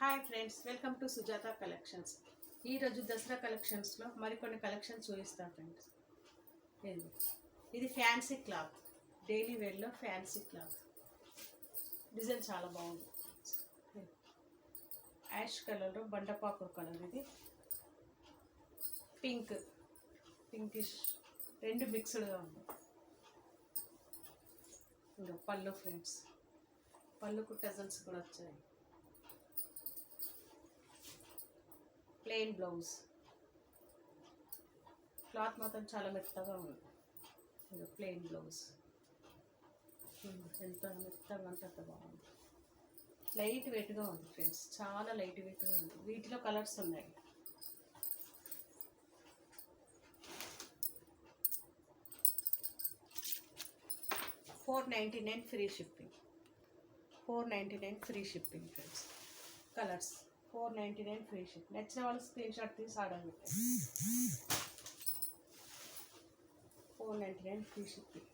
Hi friends, welcome to Sujatha collections. ఈరోజు దసరా కలెక్షన్స్లో మరికొన్ని కలెక్షన్స్ చూపిస్తాను ఫ్రెండ్స్. ఇది ఫ్యాన్సీ క్లాత్, డైలీ వేర్లో ఫ్యాన్సీ క్లాత్. డిజైన్ చాలా బాగుంది. యాష్ కలర్లో బండపాకు కలర్, ఇది పింకిష్ రెండు మిక్స్డ్గా ఉంది. ఇంకా పళ్ళు ఫ్రెండ్స్, పళ్ళుకు టజల్స్ కూడా వచ్చాయి. ప్లెయిన్ బ్లౌజ్, క్లాత్ మాత్రం చాలా మెత్తగా ఉంది. ఇది ప్లెయిన్ బ్లౌజ్, ఎంత మెత్తగా అంటే అంత బాగుంది. లైట్ వెయిట్గా ఉంది ఫ్రెండ్స్, చాలా లైట్ వెయిట్గా ఉంది. వీటిలో కలర్స్ ఉన్నాయి. $4.99 free shipping. $4.99 free shipping friends. Colours $4.99 free ship. నచ్చిన వాళ్ళు స్క్రీన్ షాట్ తీసి ఆర్డర్ పెట్టండి. $4.99 ఫ్రీ షిప్పింగ్.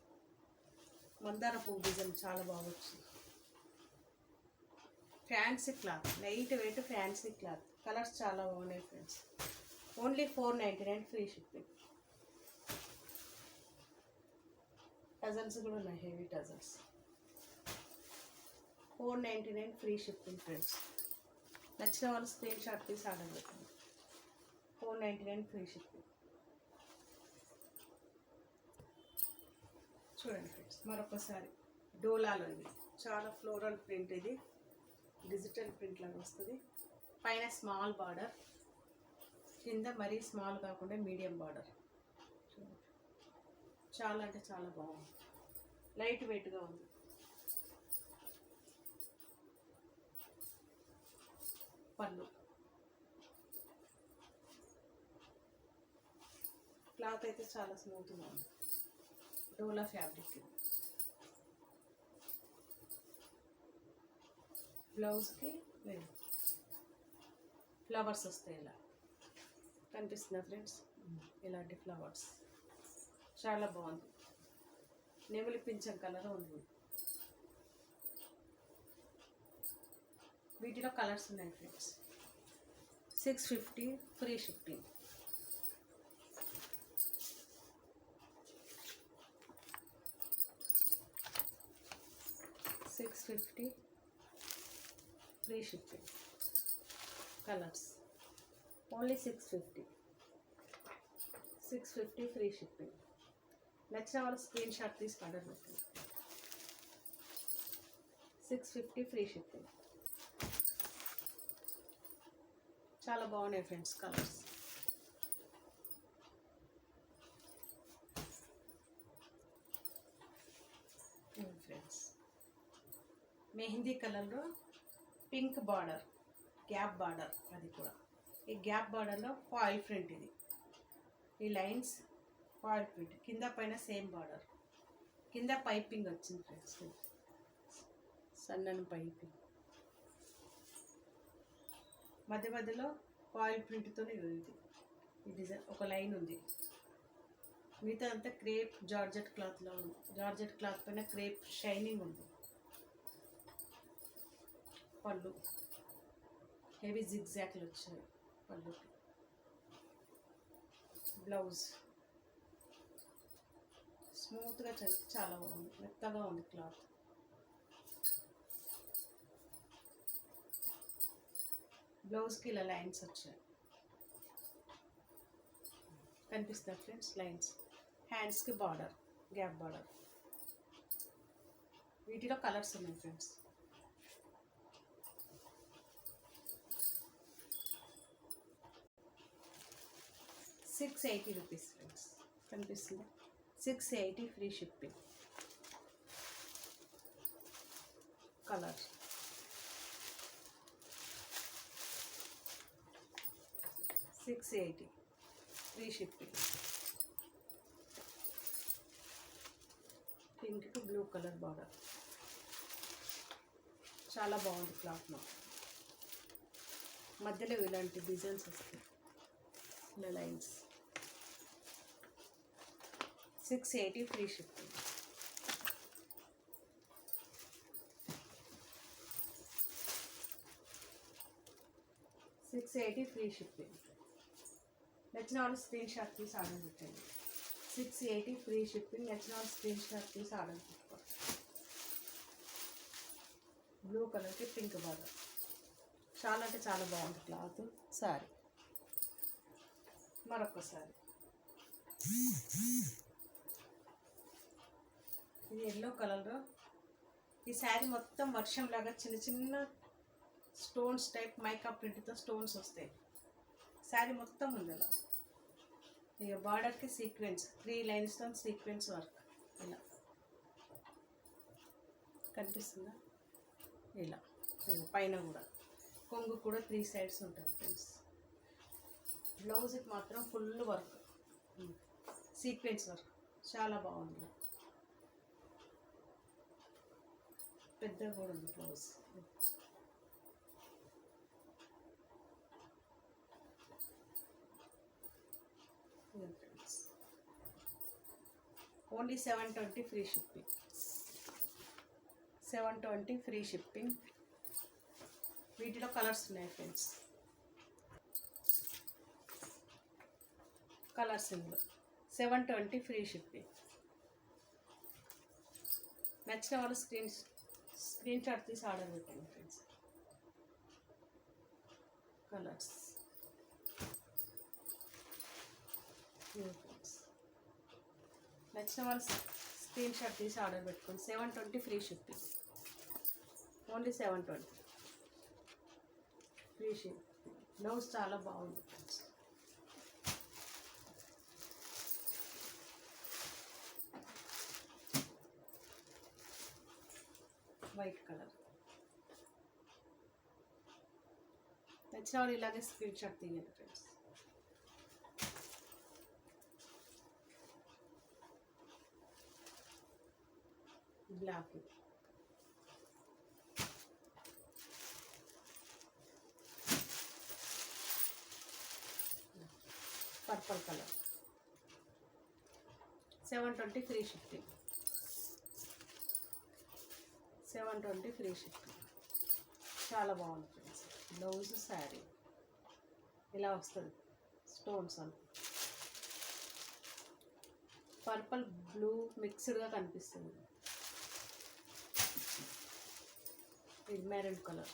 మందార పువ్వు డిజైన్ చాలా బాగా వచ్చింది. Fancy cloth, light weight fancy cloth. Colours చాలా బాగున్నాయి friends. Only $4.99 free shipping. Tassels కూడా ఉన్నాయి, heavy tassels. $4.99 free shipping friends. నచ్చిన వాళ్ళు స్క్రీన్ షాట్ తీసి ఆర్డర్ పెట్టండి. $4.99 ఫ్రీ షిప్పింగ్. చూడండి ఫ్రెండ్స్, మరొకసారి డోలాలో ఇది చాలా ఫ్లోరల్ ప్రింట్. ఇది డిజిటల్ ప్రింట్ లాగా వస్తుంది. పైన స్మాల్ బార్డర్, కింద మరీ స్మాల్ కాకుండా మీడియం బార్డర్. చూడండి, చాలా అంటే చాలా బాగుంది. లైట్ వెయిట్గా ఉంది. పళ్ళు, క్లాత్ అయితే చాలా స్మూత్గా ఉంది. డోలా ఫ్యాబ్రిక్. బ్లౌజ్కి ఫ్లవర్స్ వస్తాయి. ఇలా కనిపిస్తుందా ఫ్రెండ్స్? ఇలాంటి ఫ్లవర్స్ చాలా బాగుంది. నెమలి పింఛం కలర్ ఉంది. వీటిలో కలర్స్ ఉన్నాయి friends. $650 free shipping. $650 free shipping. Colours only $650 free shipping. నచ్చిన వాళ్ళు స్క్రీన్ షాట్ తీసి ఆర్డర్ పెట్టండి. $650 ఫ్రీ షిప్పింగ్. చాలా బాగున్నాయి ఫ్రెండ్స్ కలర్స్. ఫ్రెండ్స్, మెహందీ కలర్లో పింక్ బార్డర్, గ్యాప్ బార్డర్. అది కూడా ఈ గ్యాప్ బార్డర్లో ఫాయిల్ ప్రింట్. ఇది ఈ లైన్స్ ఫాయిల్ ప్రింట్. కింద పైన సేమ్ బార్డర్. కింద పైపింగ్ వచ్చింది ఫ్రెండ్స్, సన్నని పైపింగ్. మధ్య మధ్యలో ఫాయిల్ ప్రింట్తో ఇది ఈ డిజైన్. ఒక లైన్ ఉంది. మిగతా అంతా క్రేప్ జార్జెట్ క్లాత్లో ఉంది. జార్జెట్ క్లాత్ పైన క్రేప్ షైనింగ్ ఉంది. పళ్ళు హెవీ జిగ్జాక్లు వచ్చాయి పళ్ళుకి. బ్లౌజ్ స్మూత్గా చాలా బాగుంది, మెత్తగా ఉంది క్లాత్. బ్లౌజ్కి ఇలా లైన్స్ వచ్చాయి, కనిపిస్తాయి ఫ్రెండ్స్ లైన్స్. హ్యాండ్స్కి బార్డర్, గ్యాప్ బార్డర్. వీటిలో కలర్స్ ఉన్నాయి ఫ్రెండ్స్. $680 ఫ్రెండ్స్. కనిపిస్తుంది. $680 free shipping. Colour $680 free shipping. Pink blue colour border. చాలా బాగుంది క్లాత్. మధ్యలో ఇలాంటి డిజైన్స్ వస్తాయి, ఇలా lines. $680 free shipping. 680 free shipping. నచ్చిన వాళ్ళు స్క్రీన్ షాట్ తీసి ఆర్డర్ పెట్టండి. 680 ఫ్రీ షిప్పింగ్. నచ్చిన వాళ్ళు స్క్రీన్ షాట్ తీసి ఆర్డర్ పెట్టుకోండి. బ్లూ కలర్కి పింక్ బార్డర్. చాలా అంటే చాలా బాగుంది క్లాత్. సారీ మరొకసారి ఇది ఎల్లో కలర్. ఈ శారీ మొత్తం వర్షం లాగా చిన్న చిన్న స్టోన్స్ టైప్ మైకా ప్రింట్తో స్టోన్స్ వస్తాయి. శారీ మొత్తం ఉంది అలా. ఇక బార్డర్కి సీక్వెన్స్ 3 లైన్స్తో సీక్వెన్స్ వర్క్ ఇలా కనిపిస్తుందా. ఇలా పైన కూడా కొంగు కూడా 3 సైడ్స్ ఉంటుంది ఫ్రెండ్స్. బ్లౌజ్కి మాత్రం ఫుల్ వర్క్, సీక్వెన్స్ వర్క్ చాలా బాగుంది. పెద్దగా కూడా ఉంది blouse. Only 720 free shipping. 720 free shipping. వీటిలో కలర్స్ ఉన్నాయి ఫ్రెండ్స్. కలర్స్ ఇందులో 720 ఫ్రీ షిప్పింగ్. నచ్చిన వాళ్ళు స్క్రీన్ షాట్ తీసి ఆర్డర్ పెట్టండి ఫ్రెండ్స్. కలర్స్ నచ్చిన వాళ్ళు స్క్రీన్ షాట్ తీసి ఆర్డర్ పెట్టుకోండి. 720 free shipping. Only 720 free shipping. Blouse చాలా బాగుంది ఫ్రెండ్స్. White colour. నచ్చిన వాళ్ళు ఇలాగే స్క్రీన్ షాట్ తీయండి friends. Black, purple colour. 720 free shipping. 720 free shipping. చాలా బాగుంది ఫ్రెండ్స్. బ్లౌజ్ శారీ ఇలా వస్తుంది స్టోన్స్ అని. పర్పుల్ బ్లూ మిక్స్డ్గా కనిపిస్తుంది. ఇది మెరూన్ కలర్.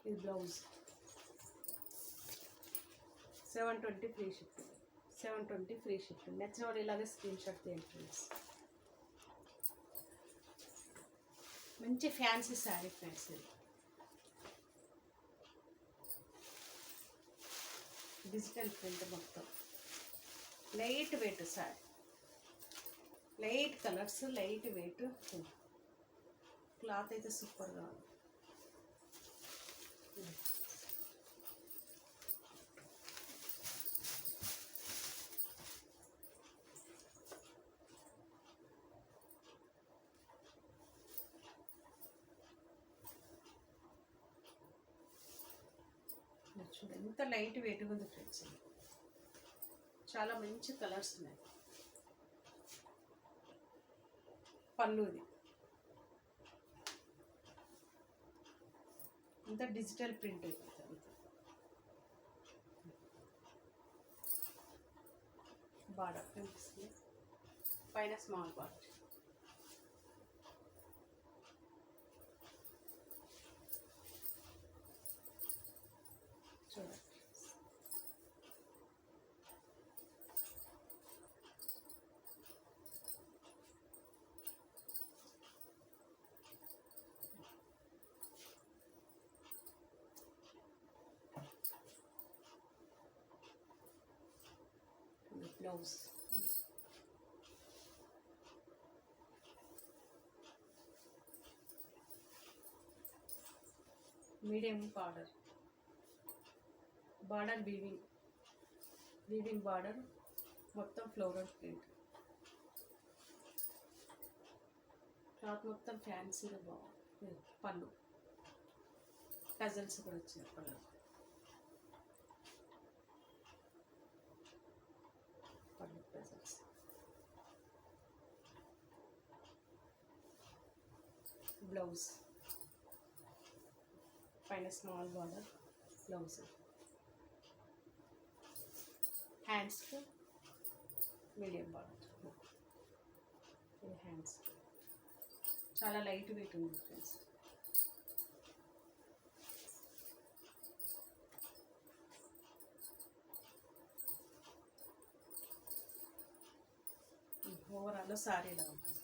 ఇది blouse. 720 free shipping. 720 free shipping. నచ్చిన వాళ్ళు ఇలాగే స్క్రీన్ షాట్ తీయండి ఫ్రెండ్స్. మంచి ఫ్యాన్సీ శారీ ఫ్రెండ్స్. ఇది డిజిటల్ ప్రింట్ మొత్తం light weight sari. Light colours, light weight. Cloth అయితే సూపర్గా ఉంది. చూడండి ఎంత లైట్ వెయిట్గా ఉంది ఫ్రెండ్స్. చాలా మంచి కలర్స్ ఉన్నాయి. పళ్ళుది అంత డిజిటల్ ప్రింట్ అయిపోతుంది. బార్డర్ కనిపిస్తుంది. పైన స్మాల్ బార్డర్. చూడండి blouse. Medium border. Border weaving border మొత్తం ఫ్లోరల్ ప్రింట్. క్లాత్ మొత్తం ఫ్యాన్సీగా బాగుంది. పళ్ళు టజల్స్ కూడా వచ్చినాయి. పళ్ళు టజల్స్. బ్లౌజ్ పైన స్మాల్ బార్డర్ బ్లౌజ్, హ్యాండ్స్కి మీడియం బార్డర్. ఇది హ్యాండ్స్ చాలా లైట్ వెయిట్ ఉంది ఫ్రెండ్స్. ఓవరాల్ సారీ ఇలా ఉంటుంది.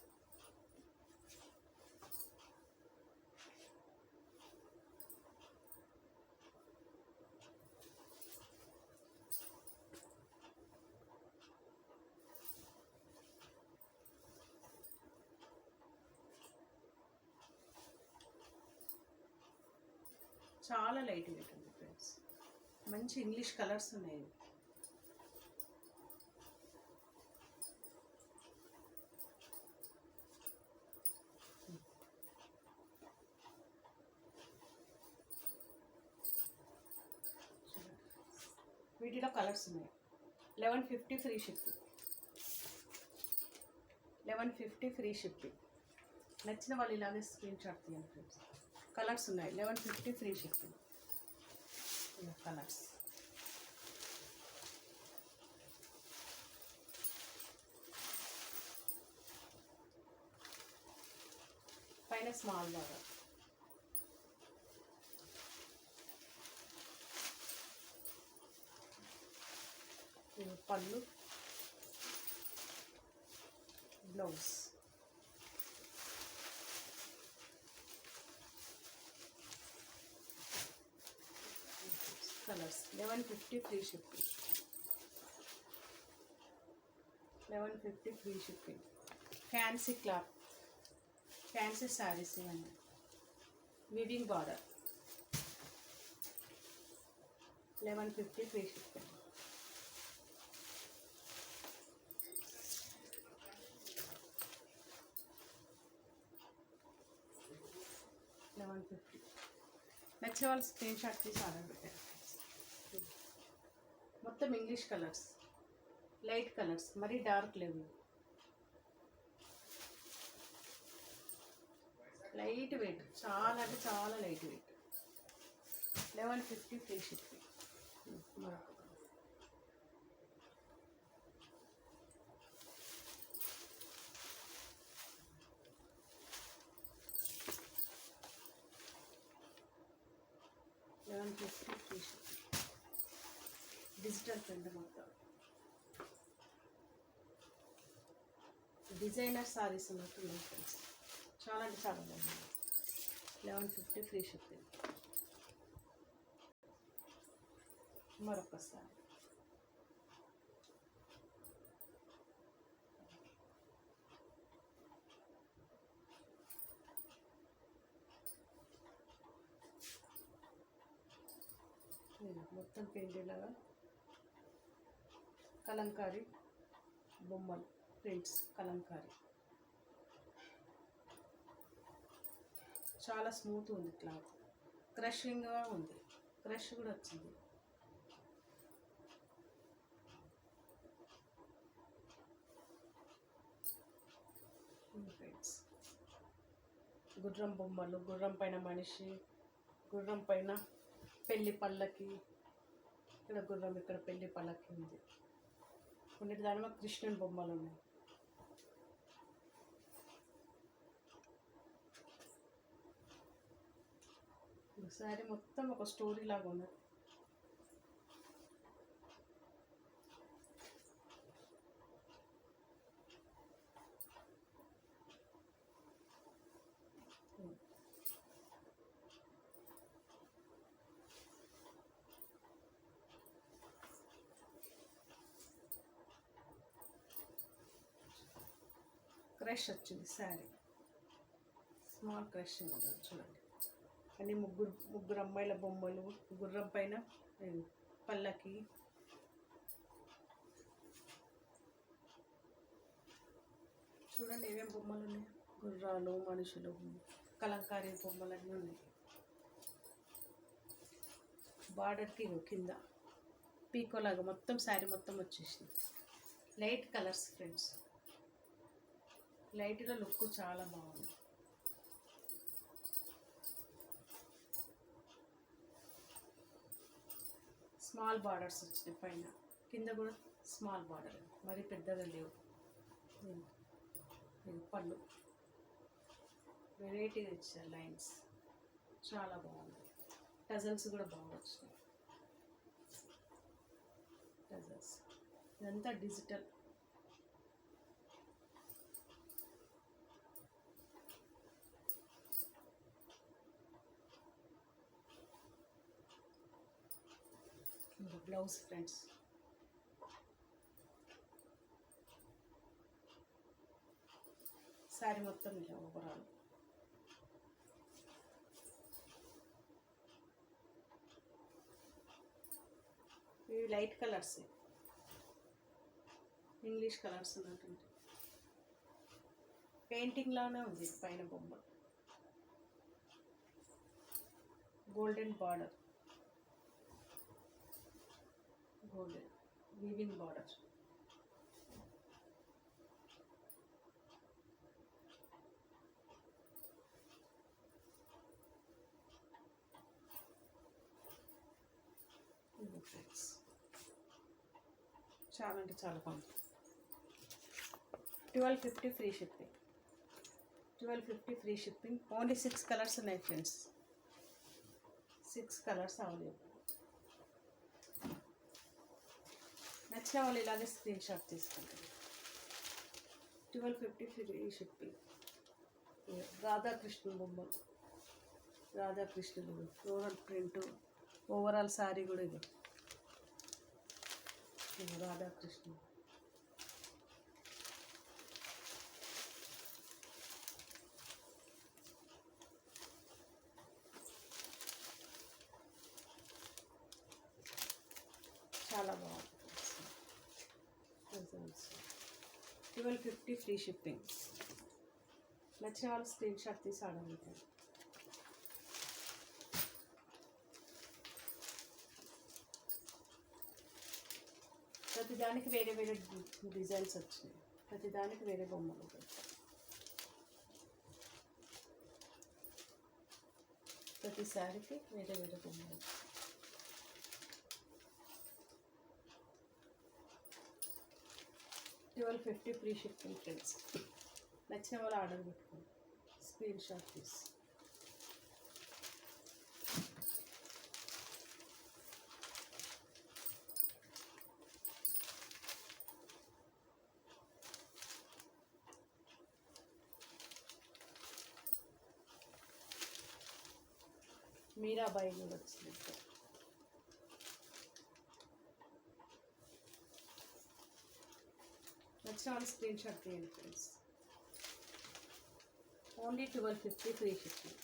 చాలా లైట్ వెయిట్ ఉంది ఫ్రెండ్స్. మంచి ఇంగ్లీష్ కలర్స్ ఉన్నాయి. వీటిలో కలర్స్ ఉన్నాయి. 1150 ఫ్రీ షిప్పింగ్. 1150 free shipping. నచ్చిన వాళ్ళు ఇలాగే స్క్రీన్ షాట్ తీయండి ఫ్రెండ్స్. కలర్స్ ఉన్నాయి. 1150 ఫ్రీ షిప్పింగ్. కలర్స్ పైన small border, pallu, blouse. Colours 1150 free shipping. 1150 free shipping. Fancy cloth, fancy saris ఇవన్నీ. Weaving border 1150 free shipping. నచ్చిన వాళ్ళు స్క్రీన్ షాట్ తీసి ఆర్డర్ పెట్టారు. మొత్తం ఇంగ్లీష్ కలర్స్, లైట్ కలర్స్, మరీ డార్క్ లేవు. లైట్ వెయిట్, చాలా అంటే చాలా లైట్ వెయిట్. 1150 free shipping. మరొక డిజిటల్ ప్రింట్ మొత్తం డిజైనర్ సారీస్ ఉన్నట్టు ఫ్రెండ్స్. చాలా అంటే చాలా బాగుంది. 1150 ఫ్రీ షిప్పింగ్. మరొకసారి మొత్తం పెయింటింగ్ కలంకారీ బొమ్మలు ప్రింట్స్. కలంకారీ చాలా స్మూత్ ఉంది క్లాత్. క్రషింగ్గా ఉంది, క్రష్ కూడా వచ్చింది. ఫ్రెండ్స్ గుర్రం బొమ్మలు, గుర్రం పైన మనిషి, గుర్రం పైన పెళ్లి పళ్ళకి, ఇక్కడ గుర్రం, ఇక్కడ పెళ్లి పళ్ళకి ఉంది. కొన్నిటి దానిలో కృష్ణుని బొమ్మలు ఉన్నాయి. ఒకసారి మొత్తం ఒక స్టోరీ లాగా ఉన్నది. క్రష్ వచ్చింది శారీ, స్మాల్ క్రష్ చూడండి. అన్ని ముగ్గురు అమ్మాయిల బొమ్మలు, గుర్రం పైన పల్లకి. చూడండి ఏమేమి బొమ్మలు ఉన్నాయి. గుర్రాలు, మనుషులు, కలంకారీ బొమ్మలు అన్నీ ఉన్నాయి. బార్డర్కి కింద పీకోలాగా మొత్తం శారీ మొత్తం వచ్చేసింది. Light colours friends. లైట్గా లుక్ చాలా బాగుంది. స్మాల్ బార్డర్స్ వచ్చినాయి పైన, కింద కూడా స్మాల్ బార్డర్, మరి పెద్దగా లేవు. ఇది పళ్ళు వెరైటీగా ఇచ్చారు లైన్స్, చాలా బాగుంది. టజల్స్ కూడా బాగా వచ్చినాయి. టజల్స్ ఇదంతా డిజిటల్. బ్లౌజ్ ఫ్రెండ్స్, శారీ మొత్తం ఇలా ఓవరాల్. ఇవి లైట్ కలర్స్, ఇంగ్లీష్ కలర్స్ ఉన్నటువంటి పెయింటింగ్ లానే ఉంది. పైన బొమ్మ golden border, golden weaving border. చాలా అంటే చాలా బాగుంది. 1250 free shipping. 1250 free shipping. Only 6 colours ఉన్నాయి ఫ్రెండ్స్, 6 కలర్స్ అవైలబుల్. నచ్చిన వాళ్ళు ఇలాగే స్క్రీన్ షాట్ తీసుకుంటారు. 1250 ఫ్రీ షిప్పింగ్. రాధాకృష్ణ బొమ్మలు, రాధాకృష్ణుడు ఫ్లోరల్ ప్రింట్, ఓవరాల్ శారీ కూడా ఇది రాధాకృష్ణ. చాలా బాగుంది. 1250 ఫ్రీ షిప్పింగ్. నచ్చిన వాళ్ళు స్క్రీన్ షాట్ తీసి ఆర్డర్. ప్రతిదానికి వేరే వేరే డిజైన్స్ వచ్చినాయి, ప్రతిదానికి వేరే బొమ్మలు. ప్రతి శారీకి వేరే వేరే బొమ్మలు. $1250 ఫ్రీ షిప్పింగ్ ఫ్రెండ్స్. నచ్చిన వాళ్ళు ఆర్డర్ పెట్టుకోండి, స్క్రీన్ షాట్ తీసి. మీరాబాయి కూడా వచ్చింది. నచ్చిన వాళ్ళు స్క్రీన్ షాట్ తీయండి friends. Only 1250 free shipping.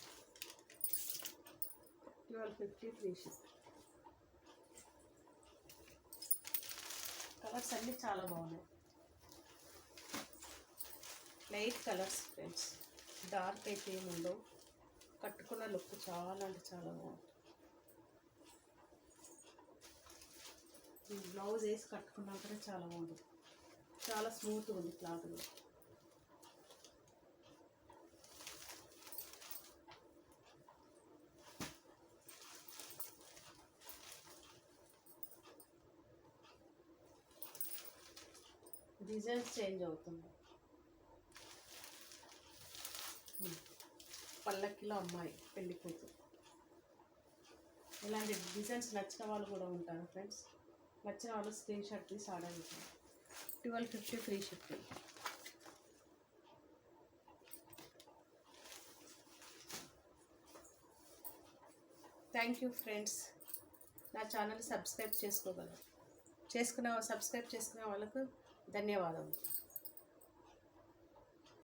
1250 free shipping. Colours అన్నీ చాలా బాగున్నాయి, లైట్ కలర్స్ ఫ్రెండ్స్, డార్క్ అయితే ఏమి ఉండవు. కట్టుకున్న లుక్ చాలా అంటే చాలా బాగుంటుంది. బ్లౌజ్ వేసి కట్టుకున్నా కూడా చాలా బాగుంటుంది, చాలా స్మూత్గా ఉంది క్లాత్ కూడా. డిజైన్స్ చేంజ్ అవుతుంది. పల్లకిలో అమ్మాయి పెళ్లి కూతురు. ఇలాంటి డిజైన్స్ నచ్చిన వాళ్ళు కూడా ఉంటారు ఫ్రెండ్స్. నచ్చిన వాళ్ళు స్క్రీన్ షాట్ తీసి ఆర్డర్ చేయండి. 1250 free shipping. Thank you friends. నా ఛానల్ సబ్స్క్రైబ్ సబ్స్క్రైబ్ చేసుకునే వాళ్ళకు ధన్యవాదాలు.